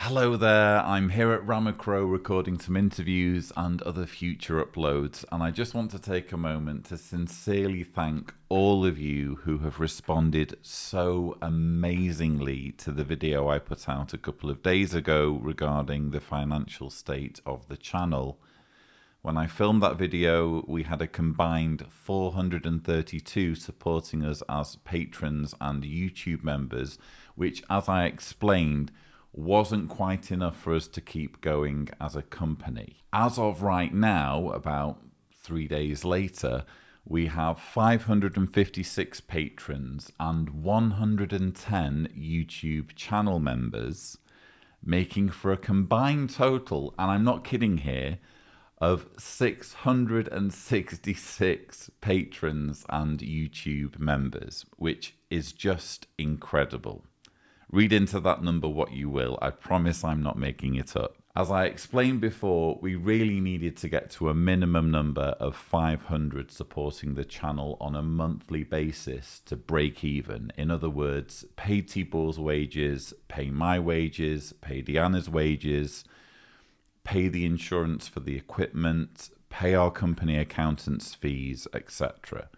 Hello there, I'm here at Ramacro recording some interviews and other future uploads, and I just want to take a moment to sincerely thank all of you who have responded so amazingly to the video I put out a couple of days ago regarding the financial state of the channel. When I filmed that video, we had a combined 432 supporting us as patrons and YouTube members, which, as I explained, wasn't quite enough for us to keep going as a company. As of right now, about 3 days later, we have 556 patrons and 110 YouTube channel members, making for a combined total, and I'm not kidding here, of 666 patrons and YouTube members, which is just incredible. Read into that number what you will. I promise I'm not making it up. As I explained before, we really needed to get to a minimum number of 500 supporting the channel on a monthly basis to break even. In other words, pay Tibor's wages, pay my wages, pay Deanna's wages, pay the insurance for the equipment, pay our company accountants' fees, etc.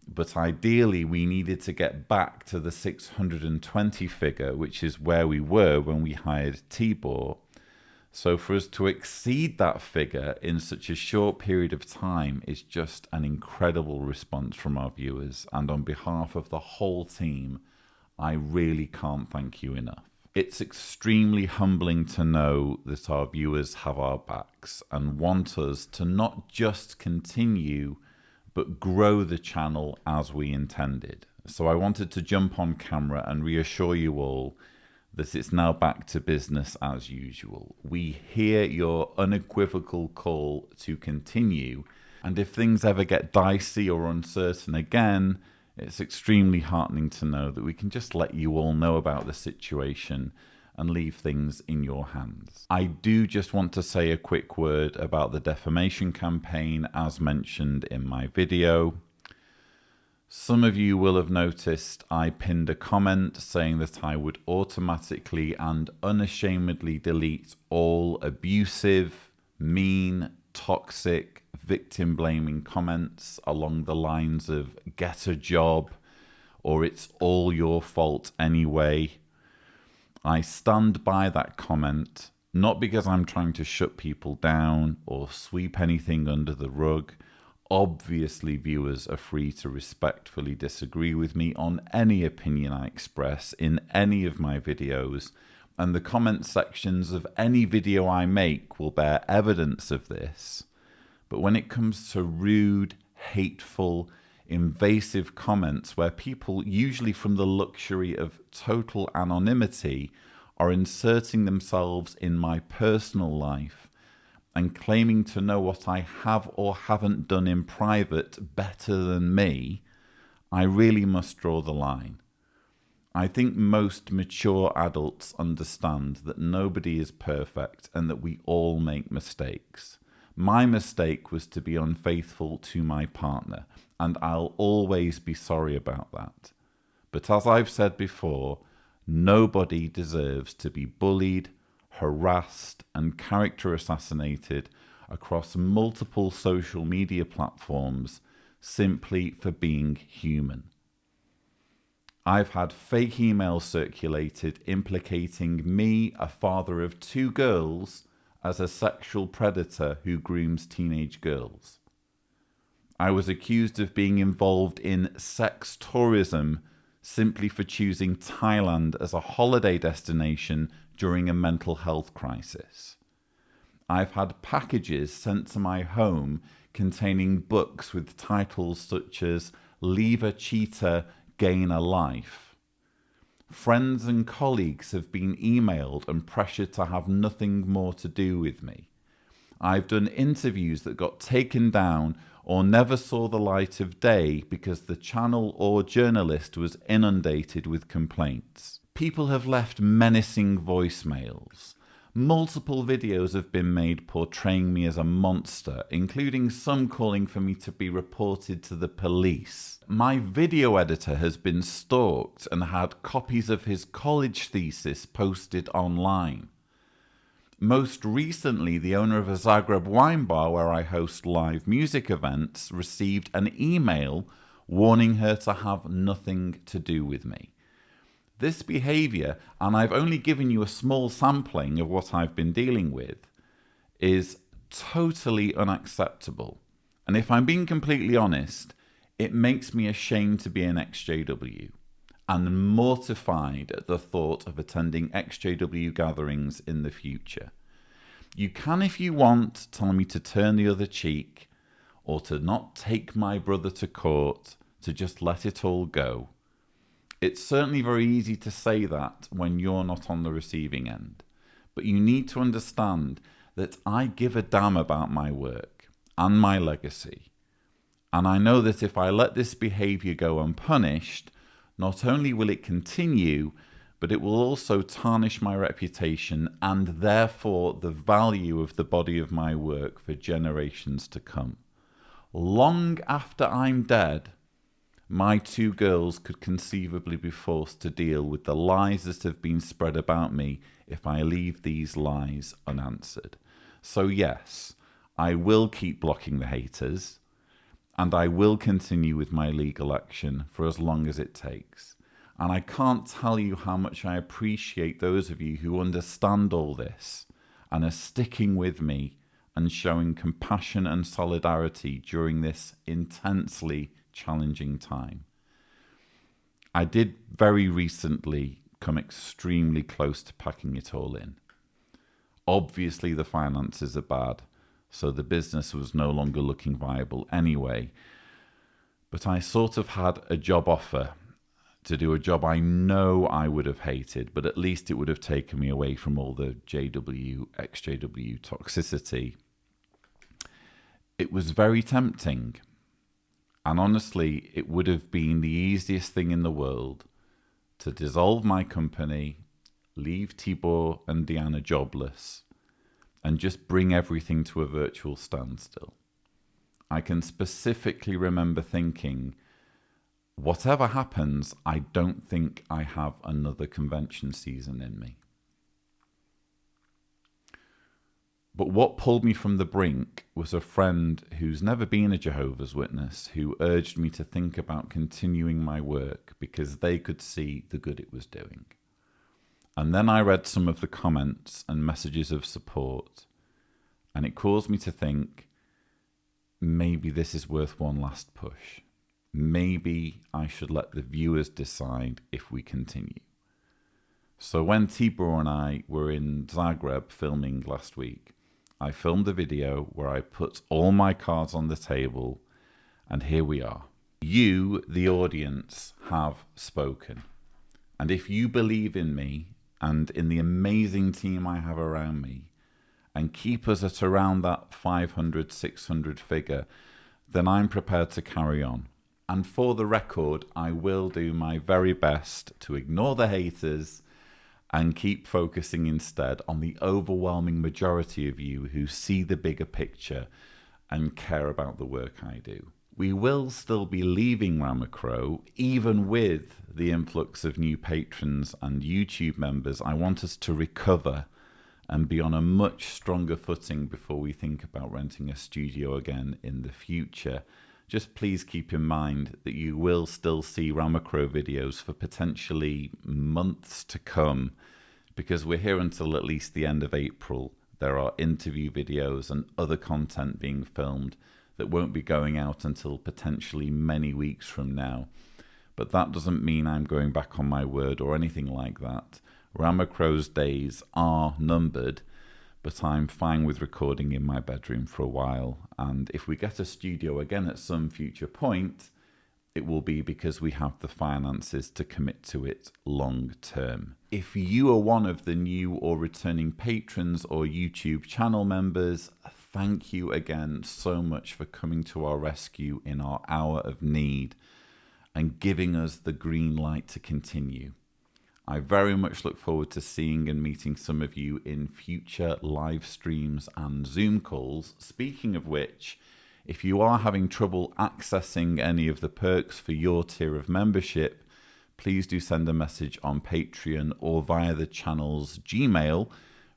But ideally, we needed to get back to the 620 figure, which is where we were when we hired Tibor. So for us to exceed that figure in such a short period of time is just an incredible response from our viewers. And on behalf of the whole team, I really can't thank you enough. It's extremely humbling to know that our viewers have our backs and want us to not just continue but grow the channel as we intended. So I wanted to jump on camera and reassure you all that it's now back to business as usual. We hear your unequivocal call to continue, and if things ever get dicey or uncertain again, it's extremely heartening to know that we can just let you all know about the situation and leave things in your hands. I do just want to say a quick word about the defamation campaign as mentioned in my video. Some of you will have noticed I pinned a comment saying that I would automatically and unashamedly delete all abusive, mean, toxic, victim-blaming comments along the lines of "get a job" or "it's all your fault anyway." I stand by that comment, not because I'm trying to shut people down or sweep anything under the rug. Obviously, viewers are free to respectfully disagree with me on any opinion I express in any of my videos, and the comment sections of any video I make will bear evidence of this. But when it comes to rude, hateful, invasive comments where people, usually from the luxury of total anonymity, are inserting themselves in my personal life and claiming to know what I have or haven't done in private better than me, I really must draw the line. I think most mature adults understand that nobody is perfect and that we all make mistakes. My mistake was to be unfaithful to my partner, and I'll always be sorry about that. But as I've said before, nobody deserves to be bullied, harassed, and character assassinated across multiple social media platforms simply for being human. I've had fake emails circulated implicating me, a father of 2 girls, as a sexual predator who grooms teenage girls. I was accused of being involved in sex tourism simply for choosing Thailand as a holiday destination during a mental health crisis. I've had packages sent to my home containing books with titles such as "Leave a Cheater, Gain a Life." Friends and colleagues have been emailed and pressured to have nothing more to do with me. I've done interviews that got taken down or never saw the light of day because the channel or journalist was inundated with complaints. People have left menacing voicemails. Multiple videos have been made portraying me as a monster, including some calling for me to be reported to the police. My video editor has been stalked and had copies of his college thesis posted online. Most recently, the owner of a Zagreb wine bar where I host live music events received an email warning her to have nothing to do with me. This behaviour, and I've only given you a small sampling of what I've been dealing with, is totally unacceptable. And if I'm being completely honest, it makes me ashamed to be an XJW and mortified at the thought of attending XJW gatherings in the future. You can, if you want, tell me to turn the other cheek or to not take my brother to court, to just let it all go. It's certainly very easy to say that when you're not on the receiving end. But you need to understand that I give a damn about my work and my legacy. And I know that if I let this behaviour go unpunished, not only will it continue, but it will also tarnish my reputation and therefore the value of the body of my work for generations to come. Long after I'm dead, my two girls could conceivably be forced to deal with the lies that have been spread about me if I leave these lies unanswered. So yes, I will keep blocking the haters, and I will continue with my legal action for as long as it takes. And I can't tell you how much I appreciate those of you who understand all this and are sticking with me and showing compassion and solidarity during this intensely challenging time. I did very recently come extremely close to packing it all in. Obviously the finances are bad, so the business was no longer looking viable anyway. But I sort of had a job offer to do a job I know I would have hated, but at least it would have taken me away from all the XJW toxicity. It was very tempting. And honestly, it would have been the easiest thing in the world to dissolve my company, leave Tibor and Diana jobless, and just bring everything to a virtual standstill. I can specifically remember thinking, whatever happens, I don't think I have another convention season in me. But what pulled me from the brink was a friend who's never been a Jehovah's Witness who urged me to think about continuing my work because they could see the good it was doing. And then I read some of the comments and messages of support, and it caused me to think, maybe this is worth one last push. Maybe I should let the viewers decide if we continue. So when Tibor and I were in Zagreb filming last week, I filmed a video where I put all my cards on the table, and here we are. You, the audience, have spoken. And if you believe in me and in the amazing team I have around me, and keep us at around that 500, 600 figure, then I'm prepared to carry on. And for the record, I will do my very best to ignore the haters and keep focusing instead on the overwhelming majority of you who see the bigger picture and care about the work I do. We will still be leaving Ramacro, even with the influx of new patrons and YouTube members. I want us to recover and be on a much stronger footing before we think about renting a studio again in the future. Just please keep in mind that you will still see Ramacro videos for potentially months to come, because we're here until at least the end of April. There are interview videos and other content being filmed that won't be going out until potentially many weeks from now. But that doesn't mean I'm going back on my word or anything like that. Ramacro's days are numbered, but I'm fine with recording in my bedroom for a while. And if we get a studio again at some future point, it will be because we have the finances to commit to it long term. If you are one of the new or returning patrons or YouTube channel members, thank you again so much for coming to our rescue in our hour of need and giving us the green light to continue. I very much look forward to seeing and meeting some of you in future live streams and Zoom calls. Speaking of which, if you are having trouble accessing any of the perks for your tier of membership, please do send a message on Patreon or via the channel's Gmail,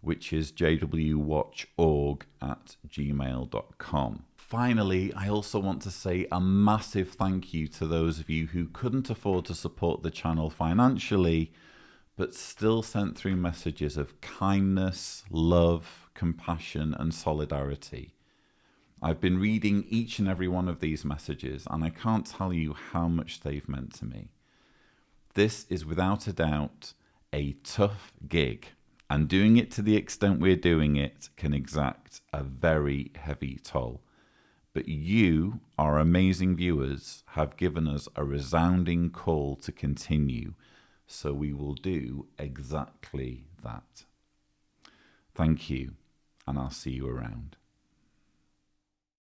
which is jwwatchorg@gmail.com. Finally, I also want to say a massive thank you to those of you who couldn't afford to support the channel financially, but still sent through messages of kindness, love, compassion, and solidarity. I've been reading each and every one of these messages, and I can't tell you how much they've meant to me. This is without a doubt a tough gig, and doing it to the extent we're doing it can exact a very heavy toll. But you, our amazing viewers, have given us a resounding call to continue, so we will do exactly that. Thank you, and I'll see you around.